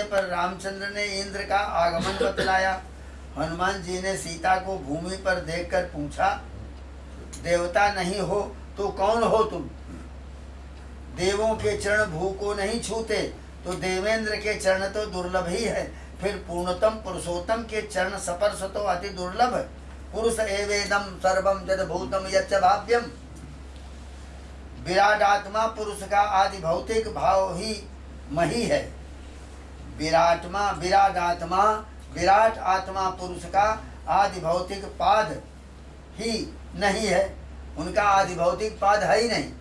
पर रामचंद्र ने इंद्र का आगमन बतलाया। हनुमान जी ने सीता को भूमि पर देखकर पूछा, देवता नहीं हो तो कौन हो तुम? देवों के चरण भू को नहीं छूते तो देवेंद्र के चरण तो दुर्लभ ही है, फिर पूर्णतम पुरुषोत्तम के चरण स्पर्श तो अति दुर्लभ। पुरुष एवेदम सर्वम जद भूतम यच्च भाव्यम। विराट आत्मा पुरुष का आदि भौतिक भाव ही मही है। विराट आत्मा पुरुष का आदि भौतिक पाद ही नहीं है, उनका आदि भौतिक पाद है ही नहीं।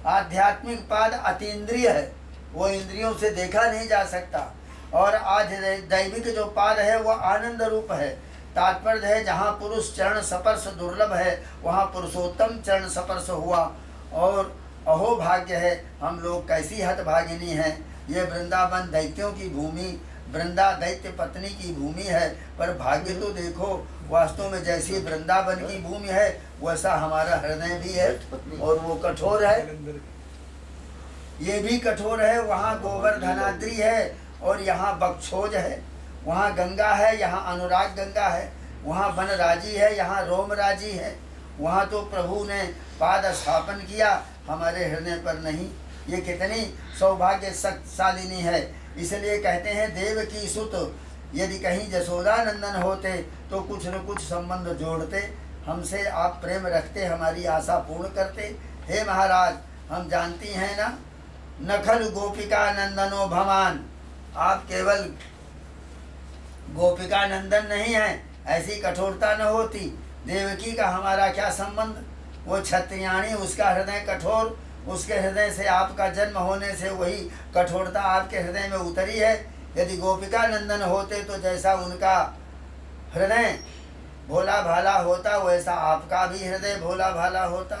आध्यात्मिक पाद अतीन्द्रिय है, वो इंद्रियों से देखा नहीं जा सकता। और आज दैविक जो पाद है वह आनंद रूप है। तात्पर्य है जहाँ पुरुष चरण स्पर्श दुर्लभ है वहाँ पुरुषोत्तम चरण स्पर्श हुआ। और अहो भाग्य है, हम लोग कैसी हतभागिनी हैं। ये वृंदावन दैत्यों की भूमि, वृंदा दैत्य पत्नी की भूमि है, पर भाग्य तो देखो, वास्तव में जैसी वृंदावन की भूमि है वैसा हमारा हृदय भी है, और वो कठोर है, ये भी कठोर है। वहाँ गोवर्धनाद्रि है और यहाँ बक्षोज है, वहाँ गंगा है, यहाँ अनुराग गंगा है, वहाँ वनराजी है, यहाँ रोमराजी है। वहाँ तो प्रभु ने पाद स्थापन किया, हमारे हृदय पर नहीं। ये कितनी सौभाग्यशालिनी है। इसलिए कहते हैं देव की सुत यदि कहीं जसोदा नंदन होते तो कुछ न कुछ संबंध जोड़ते, हमसे आप प्रेम रखते, हमारी आशा पूर्ण करते। हे महाराज, हम जानती हैं ना, नखल गोपिका नंदनो भवान, आप केवल गोपिका नंदन नहीं है, ऐसी कठोरता न होती। देवकी का हमारा क्या संबंध? वो क्षत्रियाणी, उसका हृदय कठोर, उसके हृदय से आपका जन्म होने से वही कठोरता आपके हृदय में उतरी है। यदि गोपिका नंदन होते तो जैसा उनका हृदय भोला भाला होता वैसा आपका भी हृदय भोला भाला होता।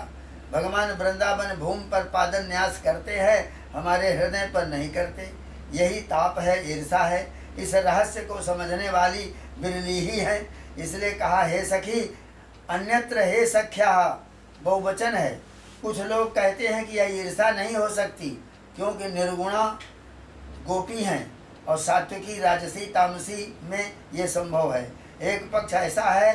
भगवान वृंदावन भूमि पर पादन न्यास करते हैं, हमारे हृदय पर नहीं करते। यही ताप है, ईर्षा है। इस रहस्य को समझने वाली बिरली ही है। इसलिए कहा हे सखी, अन्यत्र हे सख्या, बहुवचन है। कुछ लोग कहते हैं कि यह ईर्षा नहीं हो सकती क्योंकि निर्गुणा गोपी हैं और सात्विकी राजसी तामसी में ये संभव है। एक पक्ष ऐसा है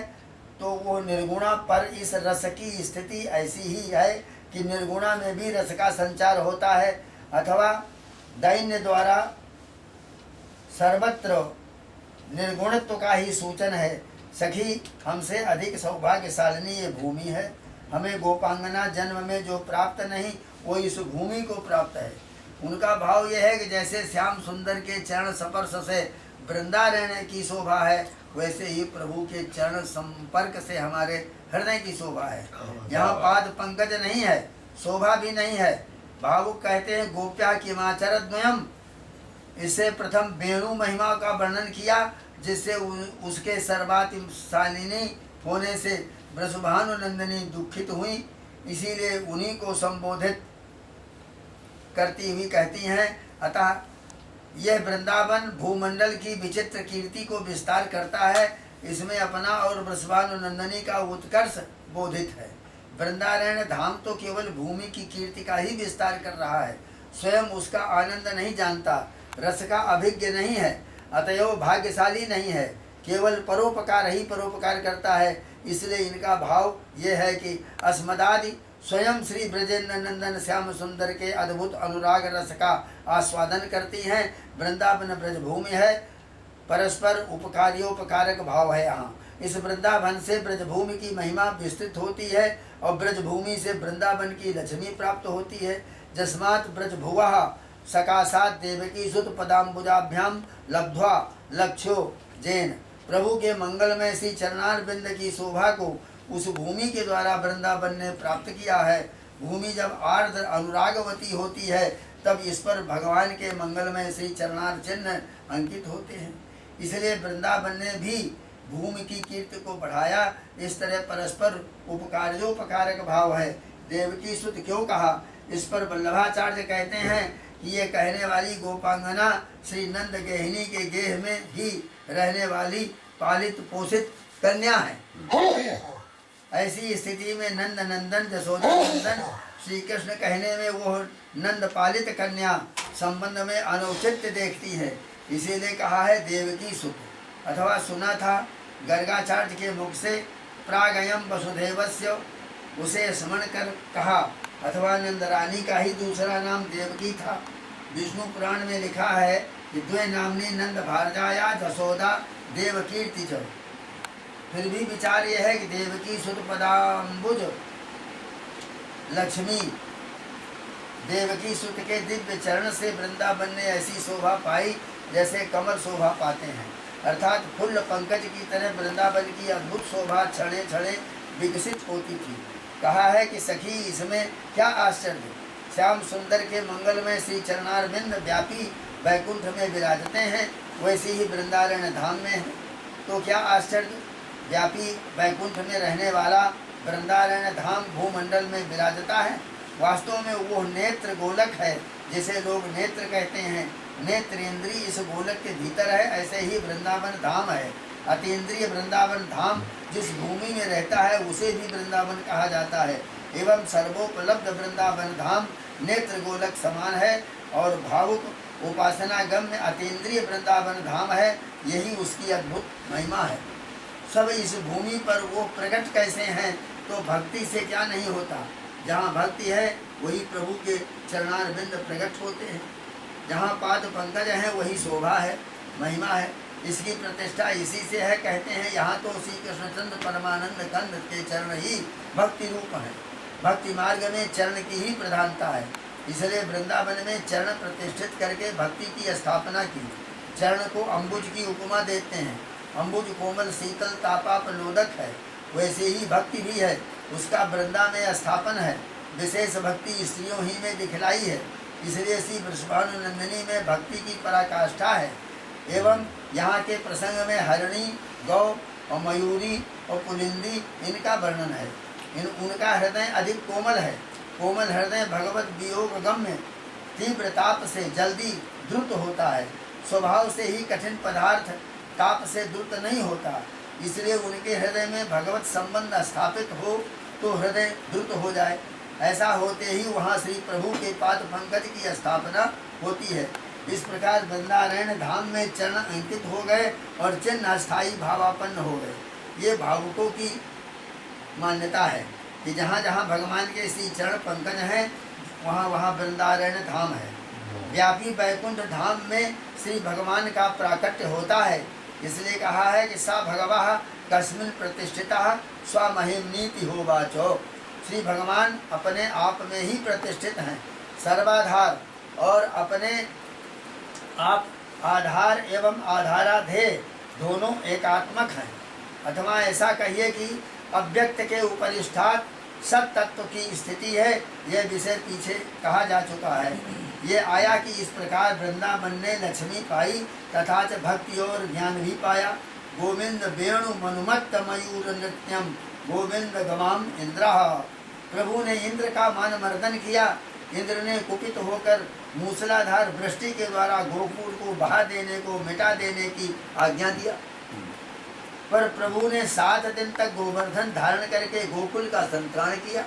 तो वो निर्गुणा, पर इस रस की स्थिति ऐसी ही है कि निर्गुणा में भी रस का संचार होता है, अथवा दैन्य द्वारा सर्वत्र निर्गुणत्व का ही सूचन है। सखी, हमसे अधिक सौभाग्यशालिनी ये भूमि है। हमें गोपांगना जन्म में जो प्राप्त नहीं वो इस भूमि को प्राप्त है। उनका भाव यह है कि जैसे श्याम सुंदर के चरण स्पर्श से वृंदा रहने की शोभा है, वैसे ही प्रभु के चरण संपर्क से हमारे हृदय की शोभा है। यहाँ पाद पंकज नहीं है, शोभा भी नहीं है। भावुक कहते हैं गोप्या किमाचर द्वयम। इससे प्रथम वेणु महिमा का वर्णन किया, जिससे उसके सर्वातिशालिनी होने से वृषभानु नंदिनी दुखित हुई। इसीलिए उन्हीं को संबोधित करती हुई कहती हैं, अतः यह वृंदावन भूमंडल की विचित्र कीर्ति को विस्तार करता है। इसमें अपना और वृषभानु नंदिनी का उत्कर्ष बोधित है। वृंदारण्य धाम तो केवल भूमि की कीर्ति का ही विस्तार कर रहा है, स्वयं उसका आनंद नहीं जानता, रस का अभिज्ञ नहीं है, अतएव भाग्यशाली नहीं है, केवल परोपकार ही परोपकार करता है। इसलिए इनका भाव ये है कि अस्मदादि स्वयं श्री ब्रजेंद्र नंदन श्याम सुंदर के अद्भुत अनुराग रस का आस्वादन करती हैं। वृंदावन ब्रजभूमि है, परस्पर उपकारियोपकारक भाव है। यहाँ इस वृंदावन से ब्रजभूमि की महिमा विस्तृत होती है और ब्रजभूमि से वृंदावन की लक्ष्मी प्राप्त होती है। जस्मात् ब्रजभुवः सकाशात् देवकी सुत पदाम्बुजाभ्याम लब्ध्वा लक्ष्यो जैन। प्रभु के मंगलमय श्री चरणारविंद की शोभा को उस भूमि के द्वारा वृंदावन ने प्राप्त किया है। भूमि जब आर्द्र अनुरागवती होती है तब इस पर भगवान के मंगलमय श्री चरणार चिन्ह अंकित होते हैं। इसलिए वृंदावन ने भी भूमि की कीर्ति को बढ़ाया। इस तरह परस्पर उपकार्योपकारक भाव है। देवकी सुत क्यों कहा, इस पर वल्लभाचार्य कहते हैं कि ये कहने वाली गोपांगना श्री नंद गेहिनी के गेह में ही रहने वाली पालित पोषित कन्या है। ऐसी स्थिति में नंद नंदन जसोदा नंदन श्री कृष्ण कहने में वो नंद पालित कन्या संबंध में अनौचित्य देखती है। इसीलिए कहा है देवकी सुत। अथवा सुना था गर्गाचार्य के मुख से प्रागयम वसुदेवस्य, उसे स्मरण कर कहा। अथवा नंदरानी का ही दूसरा नाम देवकी था। विष्णु पुराण में लिखा है कि द्वे नामनी नंद भारजाया जसोदा देवकीर्ति च। फिर भी विचार यह है कि देवकी सुत पदाम्बुज लक्ष्मी, देवकी सुत के दिव्य चरण से वृंदावन ने ऐसी शोभा पाई जैसे कमल शोभा पाते हैं, अर्थात फुल्ल पंकज की तरह वृंदावन की अद्भुत शोभा क्षणे क्षणे विकसित होती थी। कहा है कि सखी इसमें क्या आश्चर्य, श्याम सुंदर के मंगलमय श्री चरणारविंद व्यापी वैकुंठ में विराजते हैं, वैसे ही वृंदारण्य धाम में है। तो क्या आश्चर्य, व्यापी वैकुंठ में रहने वाला वृंदारण्य धाम भूमंडल में विराजता है। वास्तव में वो नेत्र गोलक है जिसे लोग नेत्र कहते हैं। नेत्र इंद्रिय इस गोलक के भीतर है, ऐसे ही वृंदावन धाम है। अतीन्द्रिय वृंदावन धाम जिस भूमि में रहता है उसे भी वृंदावन कहा जाता है। एवं सर्वोपलब्ध वृंदावन धाम नेत्र गोलक समान है और भावुक उपासना गम्य अतीन्द्रिय वृंदावन धाम है। यही उसकी अद्भुत महिमा है। सब इस भूमि पर वो प्रकट कैसे हैं, तो भक्ति से क्या नहीं होता। जहाँ भक्ति है वही प्रभु के चरणारविंद प्रकट होते हैं। जहाँ पाद पंकज है वही शोभा है, महिमा है। इसकी प्रतिष्ठा इसी से है। कहते हैं यहाँ तो श्री कृष्णचंद्र परमानंद कंद के चरण ही भक्ति रूप है। भक्ति मार्ग में चरण की ही प्रधानता है, इसलिए वृंदावन में चरण प्रतिष्ठित करके भक्ति की स्थापना की। चरण को अम्बुज की उपमा देते हैं। अम्बुज कोमल शीतल तापापनोदक है, वैसे ही भक्ति भी है, उसका वृंदा में स्थापन है। विशेष भक्ति स्त्रियों ही में दिखलाई है, इसलिए श्री वृषभानुनंदिनी में भक्ति की पराकाष्ठा है। एवं यहाँ के प्रसंग में हरिणी, गौ और मयूरी और पुलिंदी इनका वर्णन है। उनका हृदय अधिक कोमल है। कोमल हृदय भगवत वियोग गम्य तीव्र ताप से जल्दी द्रुत होता है। स्वभाव से ही कठिन पदार्थ ताप से द्रुत नहीं होता, इसलिए उनके हृदय में भगवत संबंध स्थापित हो तो हृदय द्रुत हो जाए। ऐसा होते ही वहाँ श्री प्रभु के पाद पंकज की स्थापना होती है। इस प्रकार वृंदारण्य धाम में चरण अंकित हो गए और चिन्ह अस्थायी भावापन्न हो गए। ये भावुकों की मान्यता है कि जहाँ जहाँ भगवान के श्री चरण पंकज हैं वहाँ वहाँ वृंदारण्य धाम है। व्यापी वैकुंठ धाम में श्री भगवान का प्राकट्य होता है, इसलिए कहा है कि सा भगवः कस्मिन् प्रतिष्ठितः स्वमहिम्नीति होवाचो। श्री भगवान अपने आप में ही प्रतिष्ठित हैं, सर्वाधार और अपने आप आधार एवं आधाराधेय दोनों एकात्मक हैं। अथवा ऐसा कहिए कि अव्यक्त के उपरिष्ठात सब तत्व की स्थिति है। यह विषय पीछे कहा जा चुका है। ये आया कि इस प्रकार वृंदावन ने लक्ष्मी पाई तथा च भक्ति और ज्ञान भी पाया। गोविंद वेणु मनुमत्त मयूर नृत्यम गोविंद गमाम इंद्र। प्रभु ने इंद्र का मान मर्दन किया। इंद्र ने कुपित होकर मूसलाधार वृष्टि के द्वारा गोकुल को बहा देने को मिटा देने की आज्ञा दिया, पर प्रभु ने 7 दिन तक गोवर्धन धारण करके गोकुल का संतरण किया।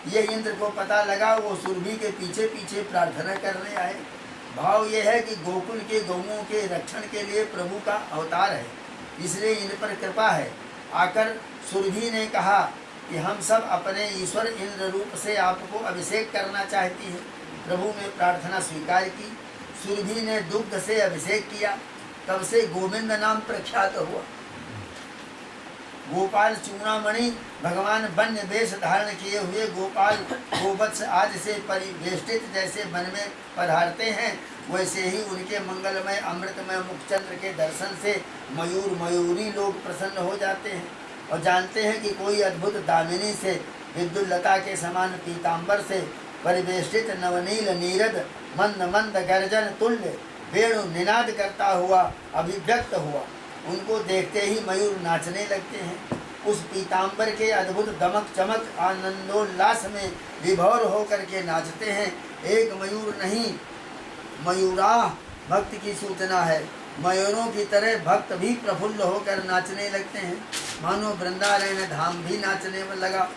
ये इंद्र को पता लगा, वो सुरभि के पीछे पीछे प्रार्थना करने आए। भाव ये है कि गोकुल के गौओं के रक्षण के लिए प्रभु का अवतार है, इसलिए इन पर कृपा है। आकर सुरभि ने कहा कि हम सब अपने ईश्वर इंद्र रूप से आपको अभिषेक करना चाहती हैं। प्रभु ने प्रार्थना स्वीकार की। सुरभि ने दुग्ध से अभिषेक किया, तब से गोविंद नाम प्रख्यात हुआ। गोपाल चूड़ामणि भगवान वन्य वेश धारण किए हुए गोपाल गोवत्स आज से परिवेष्टित जैसे वन में पधारते हैं, वैसे ही उनके मंगलमय अमृतमय मुखचंद्र के दर्शन से मयूर मयूरी लोग प्रसन्न हो जाते हैं और जानते हैं कि कोई अद्भुत दामिनी से विद्युल्लता के समान पीताम्बर से परिवेष्टित नवनील नीरद मंद मंद गर्जन तुल्य वेणु निनाद करता हुआ अभिव्यक्त हुआ। उनको देखते ही मयूर नाचने लगते हैं। उस पीताम्बर के अद्भुत दमक चमक आनंदोल्लास में विभोर होकर के नाचते हैं। एक मयूर नहीं, मयूराह भक्त की सूचना है। मयूरों की तरह भक्त भी प्रफुल्ल होकर नाचने लगते हैं, मानो वृंदारण्य धाम भी नाचने में लगा।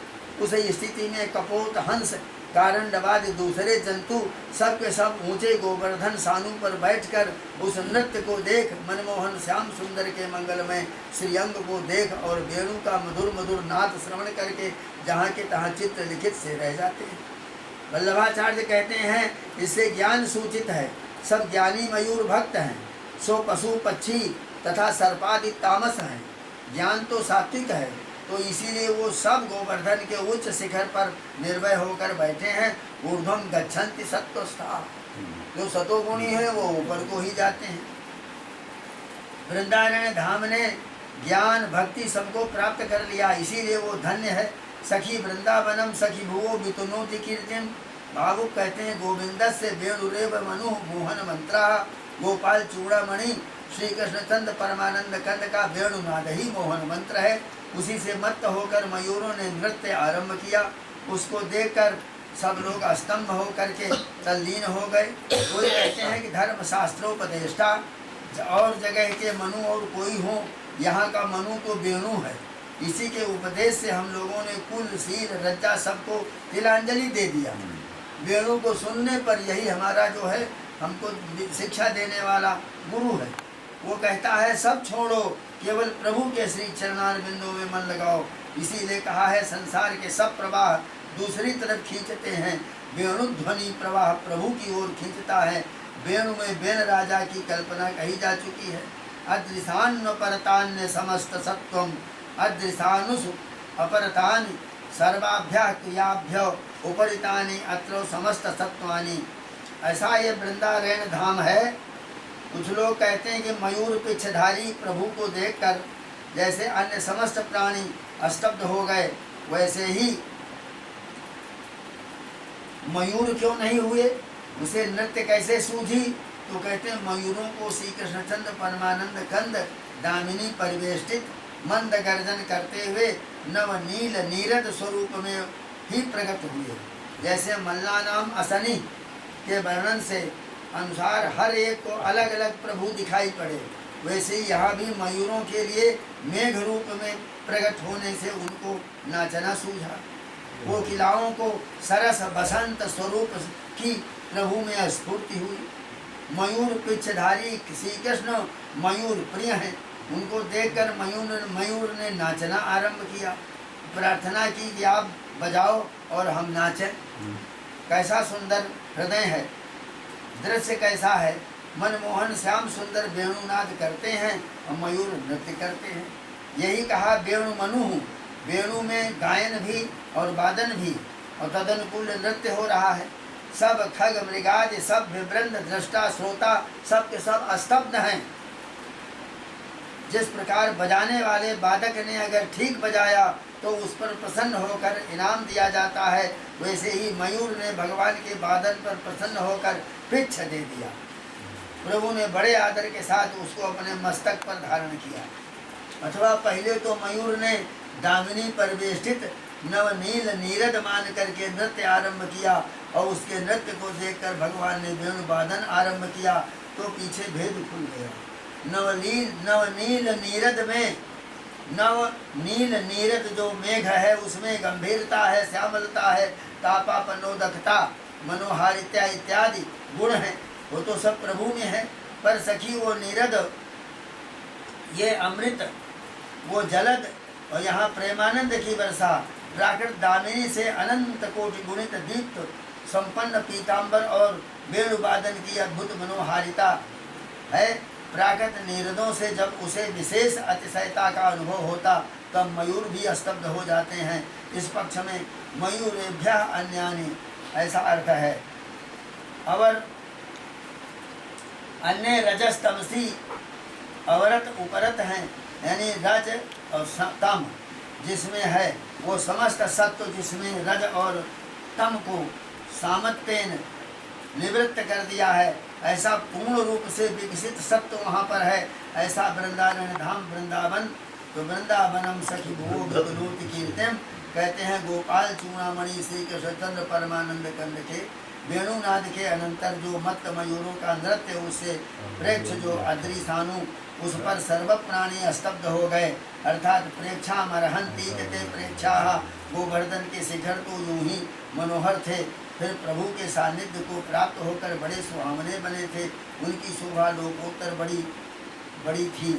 उस स्थिति में कपोत हंस कारंडवादी दूसरे जंतु सब के सब ऊंचे गोवर्धन सानू पर बैठकर उस नृत्य को देख, मनमोहन श्याम सुंदर के मंगलमय श्रीअंग को देख और वेणु का मधुर मधुर नाद श्रवण करके जहाँ के तहाँ चित्त लिखित से रह जाते हैं। वल्लभाचार्य कहते हैं इससे ज्ञान सूचित है। सब ज्ञानी मयूर भक्त हैं, सो पशु पक्षी तथा सर्पादि तामस हैं। ज्ञान तो सात्विक है, तो इसीलिए वो सब गोवर्धन के उच्च शिखर पर निर्भय होकर बैठे हैं। ऊर्ध्वम गच्छन्ति सत्वस्था, जो सतोगुणी है वो ऊपर को ही जाते हैं। वृंदावन धाम ने ज्ञान भक्ति सबको प्राप्त कर लिया, इसीलिए वो धन्य है। सखी वृंदावनम सखी भुवो वितुनोति कीर्तिम। भावुक कहते हैं गोविंदस्य वेणुरेव मनु मोहन मंत्रा। गोपाल चूड़ामणि श्री कृष्णचंद्र परमानंद कंद का वेणुनाद ही मोहन मंत्र है। उसी से मत्त होकर मयूरों ने नृत्य आरंभ किया। उसको देखकर सब लोग अस्तंभ होकर के तल्लीन हो गए। कोई कहते हैं कि धर्म शास्त्रोपदेष्टा और जगह के मनु और कोई हो, यहाँ का मनु तो वेणु है। इसी के उपदेश से हम लोगों ने कुल शील रज्जा सबको तिलांजलि दे दिया। वेणु को सुनने पर यही हमारा जो है हमको शिक्षा देने वाला गुरु है। वो कहता है सब छोड़ो, केवल प्रभु के श्री चरणार बिंदु में मन लगाओ। इसीलिए कहा है संसार के सब प्रवाह दूसरी तरफ खींचते हैं, वेणु ध्वनि प्रवाह प्रभु की ओर खींचता है। वेणु में बेन राजा की कल्पना कही जा चुकी है। अदृशान्न परतान्य समस्त सत्वम अदृशानुषु अपरतानि सर्वाभ्य क्रियाभ्य उपरितानि अत्र समस्त सत्वानि। ऐसा ये वृंदावन धाम है। कुछ लोग कहते हैं कि मयूर पिछधारी प्रभु को देखकर जैसे अन्य समस्त प्राणी स्तब्ध हो गए, वैसे ही मयूर क्यों नहीं हुए, उसे नृत्य कैसे सूझी? तो कहते हैं मयूरों को श्री कृष्णचंद्र परमानंद कंद दामिनी परिवेष्टित मंद गर्जन करते हुए नव नील नीरद स्वरूप में ही प्रकट हुए। जैसे मल्ला नाम असनी के वर्णन से अनुसार हर एक को अलग अलग प्रभु दिखाई पड़े, वैसे ही यहाँ भी मयूरों के लिए मेघ रूप में प्रकट होने से उनको नाचना सूझा। कोकिलाओं को सरस बसंत स्वरूप की प्रभु में स्फूर्ति हुई। मयूर पिछधारी श्री कृष्ण मयूर प्रिय हैं, उनको देखकर मयूर ने नाचना आरंभ किया। प्रार्थना की कि आप बजाओ और हम नाचें। कैसा सुंदर हृदय है, दृश्य कैसा है। मनमोहन श्याम सुंदर वेणुनाद करते हैं और मयूर नृत्य करते हैं। यही कहा वेणु मनु, वेणु में गायन भी और वादन भी और तदनुकूल नृत्य हो रहा है। सब खग मृगादि सब विवृंद दृष्टा श्रोता सब के सब स्तब्ध हैं। जिस प्रकार बजाने वाले वादक ने अगर ठीक बजाया तो उस पर प्रसन्न होकर इनाम दिया जाता है, वैसे ही मयूर ने भगवान के वादन पर प्रसन्न होकर पिच्छ दे दिया। प्रभु ने बड़े आदर के साथ उसको अपने मस्तक पर धारण किया। अथवा पहले तो मयूर ने दामिनी परिवेष्टित नवनील नीरद मान करके नृत्य आरंभ किया और उसके नृत्य को देखकर भगवान ने वेणु वादन आरंभ किया, तो पीछे भेद खुल गया। नवनील नीरद में नवनील नीरद जो मेघ है उसमें गंभीरता है, श्यामलता है, तापापनोदकता, मनोहारित्या इत्यादि गुण हैं, वो तो सब प्रभु में है। पर सखी वो नीरद, ये अमृत, वो जलद और यहाँ प्रेमानंद की वर्षा, प्राकृत दामिनी से अनंत कोटि गुणित दीप्त संपन्न पीतांबर और वेणुवादन की अद्भुत मनोहारिता है। प्राकृत नीरदों से जब उसे विशेष अतिशयता का अनुभव होता तब मयूर भी स्तब्ध हो जाते हैं। इस पक्ष में मयूरेभ्य अन्यानि ऐसा अर्थ है। और अन्य रजस तमसी अवरत उपरत हैं, यानी रज और तम जिसमें है वो समस्त सत्व जिसमें रज और तम को सामत्तेन निवृत्त कर दिया है, ऐसा पूर्ण रूप से विकसित सत्व वहाँ पर है। ऐसा वृंदावन धाम वृंदावन, तो वृंदावनम सखी भुवो वितुनोति कीर्तिम, कहते हैं गोपाल चूड़ामणि श्री कृष्णचंद्र परमानंद कंद के वेणुनाद के अनंतर जो मत्त मयूरों का नृत्य उससे प्रेक्ष जो अद्रिसानु उस पर सर्व प्राणी स्तब्ध हो गए। अर्थात प्रेक्षा मरहंती ते प्रेक्षा, गोवर्धन के शिखर तो यूं ही मनोहर थे, फिर प्रभु के सानिध्य को प्राप्त होकर बड़े सुहावने बने थे। उनकी शोभा लोकोत्तर बड़ी बड़ी थी।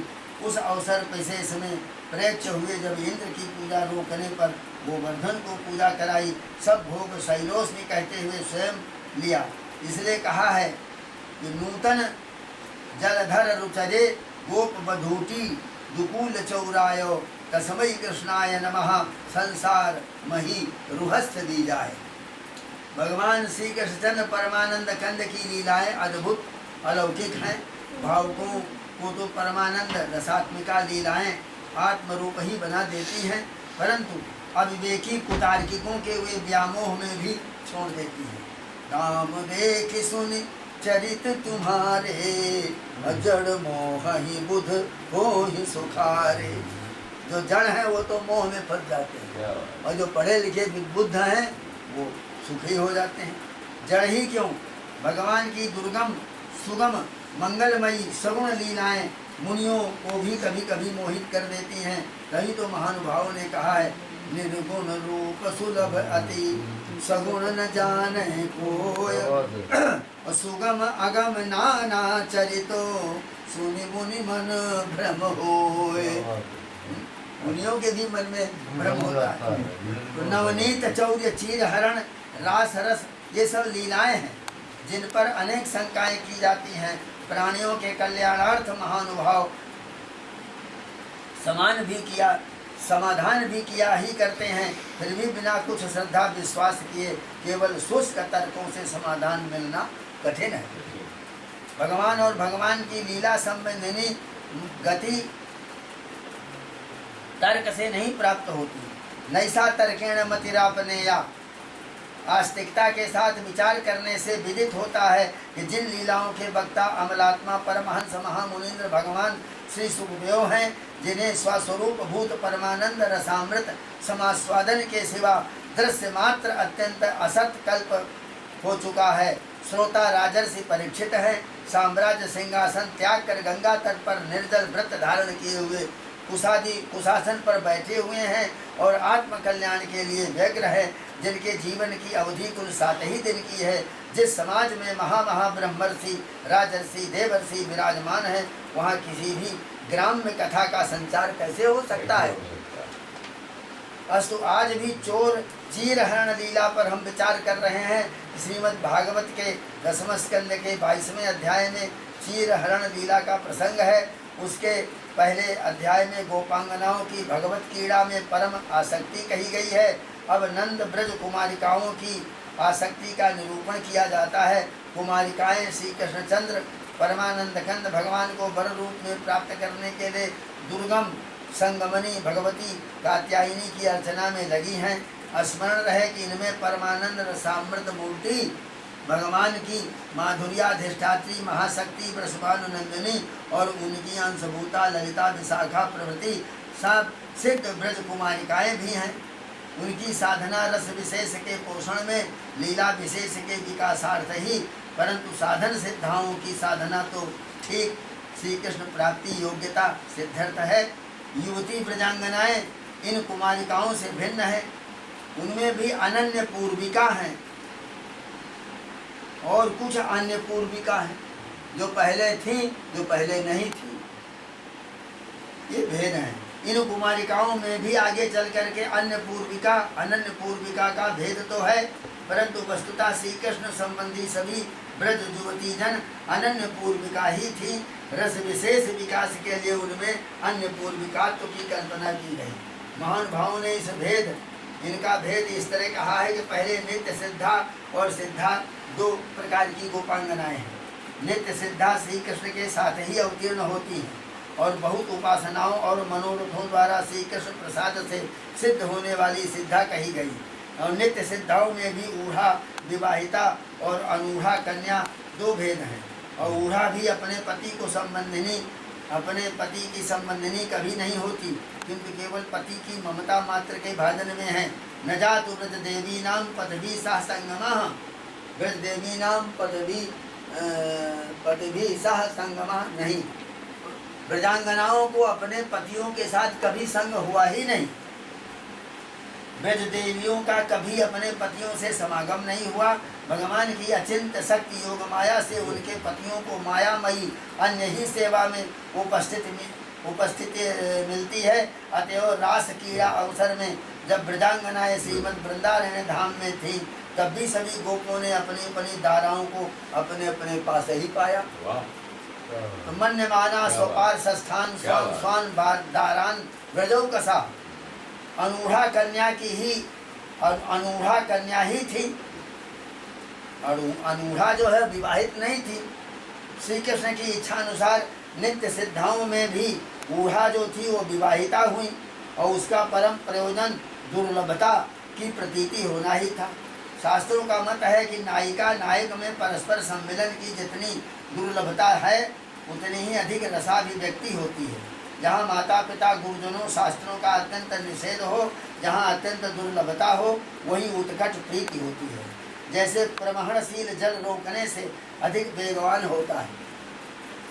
उस अवसर विशेष में प्रेक्ष हुए जब इंद्र की पूजा रोकने पर गोवर्धन को पूजा कराई, सब भोग शैलोष ने कहते हुए स्वयं लिया। इसलिए कहा है कि नूतन जलधर रुचरे गोप बधूटी दुकूल चौरायो, तस्मै कृष्णाय नमः संसार मही रुहस्थ दी जाए। भगवान श्री कृष्ण परमानंद कंद की लीलाएं अद्भुत अलौकिक हैं। भावुकों को तो परमानंद रसात्मिका लीलाएं आत्मरूप ही बना देती हैं, परंतु अविवेकी कुतार्किकों के वे व्यामोह में भी छोड़ देती हैं। राम देख सुन चरित तुम्हारे, जड़ मोह ही बुध हो ही सुखारे। जो जड़ है वो तो मोह में फंस जाते हैं, और जो पढ़े लिखे बुद्ध हैं वो सुखी हो जाते हैं। जड़ ही क्यों, भगवान की दुर्गम सुगम मंगलमयी सगुण लीलाएं मुनियों को भी कभी कभी मोहित कर देती हैं। तभी तो महानुभावों ने कहा है, निर्गुण रूप सुलभ अति सगुण न जाने कोय, सुगम अगम नाना चरितो सुनि मुनि मन भ्रम होय। मुनियों के भी मन में भ्रम होता है। तो नवनीत चौर्य चीर हरण रास रस ये सब लीलाएं हैं जिन पर अनेक शंकाएं की जाती हैं। प्राणियों के कल्याणार्थ महानुभाव समाधान भी किया ही करते हैं, फिर भी बिना कुछ श्रद्धा विश्वास किए केवल शुष्क तर्कों से समाधान मिलना कठिन है। भगवान और भगवान की लीला संबंधिनी गति तर्क से नहीं प्राप्त होती। नैसा तर्केण मतिरापनेया, आस्तिकता के साथ विचार करने से विदित होता है कि जिन लीलाओं के वक्ता अमलात्मा परमहंस महामुनीन्द्र भगवान श्री सुखदेव हैं, जिन्हें स्वस्वरूप भूत परमानंद रसामृत समास्वादन के सिवा दृश्य मात्र अत्यंत असत कल्प हो चुका है। श्रोता राजर्षि परीक्षित हैं, साम्राज्य सिंहासन त्याग कर गंगा तट पर निर्जल व्रत धारण किए हुए कुशासन पर बैठे हुए हैं और आत्म कल्याण के लिए व्यग्र है, जिनके जीवन की अवधि कुल 7 ही दिन की है। जिस समाज में महाब्रह्मर्षि राजर्षि देवर्षि विराजमान है, वहाँ किसी भी ग्राम्य कथा का संचार कैसे हो सकता है। अस्तु, आज भी चोर चीर हरण लीला पर हम विचार कर रहे हैं। श्रीमद् भागवत के 10वें स्कंद के 22वें अध्याय में चीर हरण लीला का प्रसंग है। उसके पहले अध्याय में गोपांगनाओं की भगवत क्रीड़ा में परम आसक्ति कही गई है। अब नंद ब्रज कुमारिकाओं की आसक्ति का निरूपण किया जाता है। कुमारिकाएं श्री कृष्णचंद्र परमानंद कंद भगवान को वर रूप में प्राप्त करने के लिए दुर्गम संगमनी भगवती कात्यायनी की अर्चना में लगी हैं। स्मरण रहे कि इनमें परमानंद रसामृत मूर्ति भगवान की माधुर्याधिष्ठात्री महाशक्ति वृषभानुनंदिनी और उनकी अंशभूता ललिता विशाखा प्रभृति सब सिद्ध ब्रज कुमारिकाएं भी हैं। उनकी साधना रस विशेष के पोषण में, लीला विशेष के विकासार्थ ही, परंतु साधन सिद्धाओं की साधना तो ठीक श्री कृष्ण प्राप्ति योग्यता सिद्धार्थ है। युवती ब्रजांगनाएं इन कुमारिकाओं से भिन्न है। उनमें भी अनन्य पूर्विका हैं और कुछ अन्य पूर्विका हैं, जो पहले थी जो पहले नहीं थी। ये भेद है। इन कुमारिकाओं में भी आगे चल करके अनन्य पूर्विका का भेद तो है, परंतु वस्तुतः श्री कृष्ण संबंधी सभी ब्रज युवती जन अनन्य पूर्विका ही थी। रस विशेष विकास के लिए उनमें अन्य पूर्विकात्व की कल्पना की गई। महानुभावों ने इनका भेद इस तरह कहा है कि पहले नित्य सिद्धा और सिद्धा 2 प्रकार की गोपांगनाएं हैं। नित्य सिद्धा श्री कृष्ण के साथ ही अवतीर्ण होती हैं और बहुत उपासनाओं और मनोरथों द्वारा श्री कृष्ण प्रसाद से सिद्ध होने वाली सिद्धा कही गई। और नित्य सिद्धाओं में भी ऊढ़ा विवाहिता और अनूढ़ा कन्या 2 भेद हैं। और ऊढ़ा भी अपने पति की संबंधिनी कभी नहीं होती, किंतु केवल पति की ममता मात्र के भाजन में है। न जातु ब्रज देवी नाम पदवी सह संगमः, ब्रज देवी नाम पदवी सह संगमः नहीं। ब्रजांगनाओं को अपने पतियों के साथ कभी संग हुआ ही नहीं। ब्रज देवियों का कभी अपने पतियों से समागम नहीं हुआ। भगवान की अचिंत शक्ति योग माया से उनके पतियों को मायामयी अन्य ही सेवा में उपस्थिति मिलती है। अतएव रास क्रीड़ा अवसर में जब ब्रजांगनाएं श्रीमद वृंदारण्य धाम में थी, तब भी सभी गोपों ने अपनी अपनी दाराओं को अपने अपने पास ही पाया। मन्य माना स्वपार संस्थान स्वान स्वान दारान ब्रजो कसा। अनूढ़ा कन्या की ही अनूढ़ा कन्या ही थी। अनूढ़ा जो है विवाहित नहीं थी। श्री कृष्ण की इच्छा अनुसार नित्य सिद्धाओं में भी ऊढ़ा जो थी वो विवाहिता हुई और उसका परम प्रयोजन दुर्लभता की प्रतीति होना ही था। शास्त्रों का मत है कि नायिका नायक में परस्पर सम्मिलन की जितनी दुर्लभता है उतनी ही अधिक रसाभिव्यक्ति होती है। जहाँ माता पिता गुरुजनों शास्त्रों का अत्यंत निषेध हो, जहाँ अत्यंत दुर्लभता हो, वहीं उत्कट प्रीति होती है। जैसे प्रमहणशील जल रोकने से अधिक वेगवान होता है,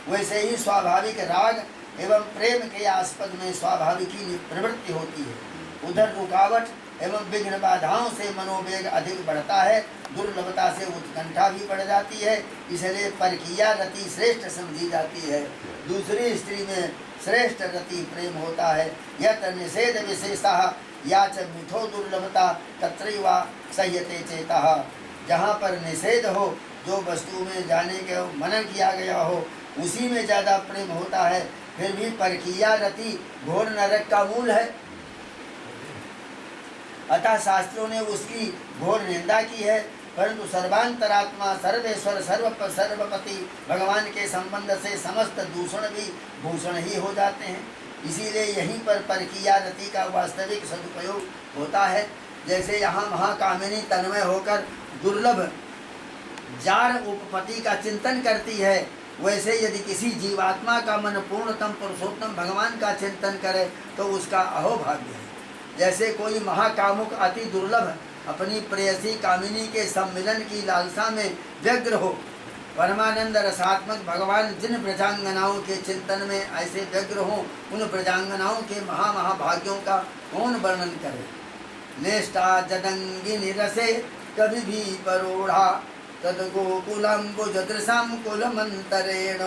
वैसे ही स्वाभाविक राग एवं प्रेम के आस्पद में स्वाभाविकी प्रवृत्ति होती है। उधर रुकावट एवं विघ्न बाधाओं से मनोवेग अधिक बढ़ता है, दुर्लभता से उत्कंठा भी बढ़ जाती है। इसलिए परकीया रति श्रेष्ठ समझी जाती है। दूसरी स्त्री में श्रेष्ठ रति प्रेम होता है। यत निषेध विशेषा या च मिथो दुर्लभता तत्रैवा संयते चेतः। जहाँ पर निषेध हो, जो वस्तु में जाने के मनन किया गया हो, उसी में ज़्यादा प्रेम होता है। फिर भी परकीया रति घोर नरक का मूल है, अतः शास्त्रों ने उसकी घोर निंदा की है। परंतु सर्वांतरात्मा सर्वेश्वर सर्वपति भगवान के संबंध से समस्त दूषण भी भूषण ही हो जाते हैं। इसीलिए यहीं पर परकीया रति का वास्तविक सदुपयोग होता है। जैसे यहाँ महाकामिनी तन्मय होकर दुर्लभ जार उपपति का चिंतन करती है, वैसे यदि किसी जीवात्मा का मन पूर्णतम पुरुषोत्तम भगवान का चिंतन करे तो उसका अहोभाग्य है। जैसे कोई महाकामुक अति दुर्लभ अपनी प्रेयसी कामिनी के सम्मिलन की लालसा में व्यग्र हो, परमानंद रसात्मक भगवान जिन ब्रजांगनाओं के चिंतन में ऐसे व्यग्र हों, उन ब्रजांगनाओं के महाभाग्यों का कौन वर्णन करे। नेष्टा जदंगिनी रसे कभी भी परोढ़ा तद गोकुलम्बुजदृशं कुलमंतरेण।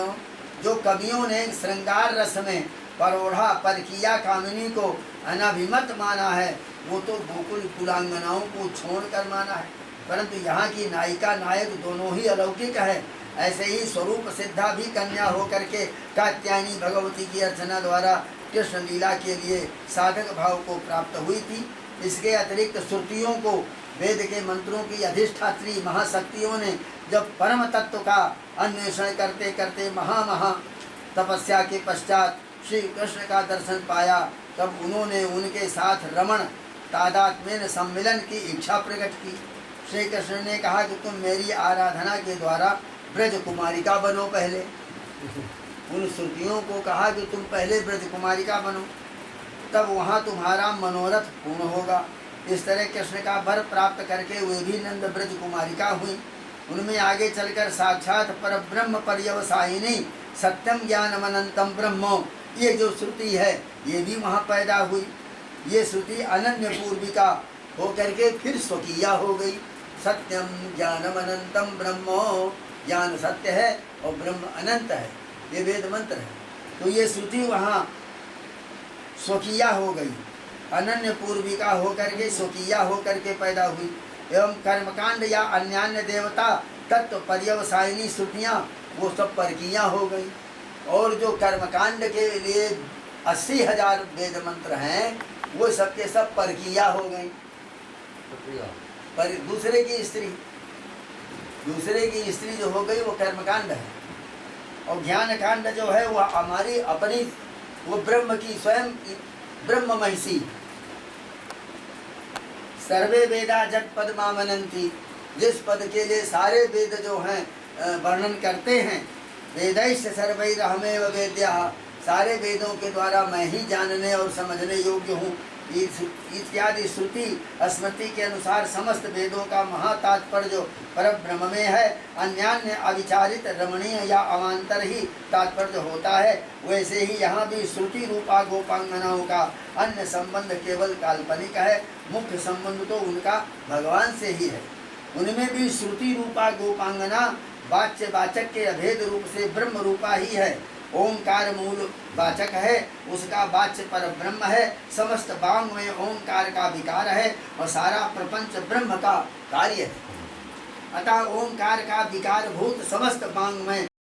जो कवियों ने श्रृंगार रस में परोढ़ा परकिया कामिनी को अनाभिमत माना है, वो तो गोकुल कुलांगनाओं को छोड़कर माना है। परंतु यहाँ की नायिका नायक दोनों ही अलौकिक है। ऐसे ही स्वरूप सिद्धा भी कन्या होकर के कात्यायनी भगवती की अर्चना द्वारा कृष्ण लीला के लिए साधक भाव को प्राप्त हुई थी। इसके अतिरिक्त श्रुतियों को वेद के मंत्रों की अधिष्ठात्री महाशक्तियों ने जब परम तत्व का अन्वेषण करते करते महा तपस्या के पश्चात श्री कृष्ण का दर्शन पाया, तब उन्होंने उनके साथ रमण तादात्म्य सम्मिलन की इच्छा प्रकट की। श्री कृष्ण ने कहा कि तुम मेरी आराधना के द्वारा ब्रज कुमारिका बनो। पहले उन श्रुतियों को कहा कि तुम पहले ब्रज कुमारिका बनो, तब वहाँ तुम्हारा मनोरथ पूर्ण होगा। इस तरह कृष्ण का वर प्राप्त करके वे भी नंद ब्रज कुमारिका हुई। उनमें आगे चलकर साक्षात पर ब्रह्म पर्यवसायिनी सत्यम ज्ञानम अनंतम ब्रह्म, ये जो श्रुति है ये भी वहाँ पैदा हुई। ये श्रुति अनन्य पूर्विका होकर के फिर स्वकीया हो गई। सत्यम ज्ञानम अनंतम ब्रह्म, ज्ञान सत्य है और ब्रह्म अनंत है, ये वेद मंत्र है। तो ये श्रुति वहाँ स्वकीया हो गई, अनन्य पूर्विका होकर के स्वकीया होकर के पैदा हुई। एवं कर्मकांड या अन्यान्य देवता तत्व पर्यवसायिनी श्रुतियाँ वो सब परकियाँ हो गई। और जो कर्मकांड के लिए 80,000 वेद मंत्र हैं वो सब के सब परकिया हो गई। पर दूसरे की स्त्री जो हो गई वो कर्मकांड है। और ज्ञान कांड जो है वो हमारी अपनी वो ब्रह्म की स्वयं ब्रह्म महिषी। सर्वे वेदा जट पद मामनंती, जिस पद के लिए सारे वेद जो हैं वर्णन करते हैं। वेदैश्च सर्वैरहमेव वेद्यः, सारे वेदों के द्वारा मैं ही जानने और समझने योग्य हूँ। इत्यादि श्रुति स्मृति के अनुसार समस्त वेदों का महातात्पर्य जो परब्रह्म में है, अन्यान्य अविचारित रमणीय या अवान्तर ही तात्पर्य होता है, वैसे ही यहाँ भी श्रुति रूपा गोपांगनाओं का अन्य संबंध केवल काल्पनिक है। मुख्य संबंध तो उनका भगवान से ही है। उनमें भी श्रुति रूपा गोपांगना वाच्य वाचक के अभेद रूप से ब्रह्म रूपा ही है। ओंकार मूल वाचक है, उसका वाच्य पर ब्रह्म है। समस्त वांग में ओंकार का विकार है और सारा प्रपंच ब्रह्म का कार्य है। अतः ओंकार का विकार भूत समस्त वांग में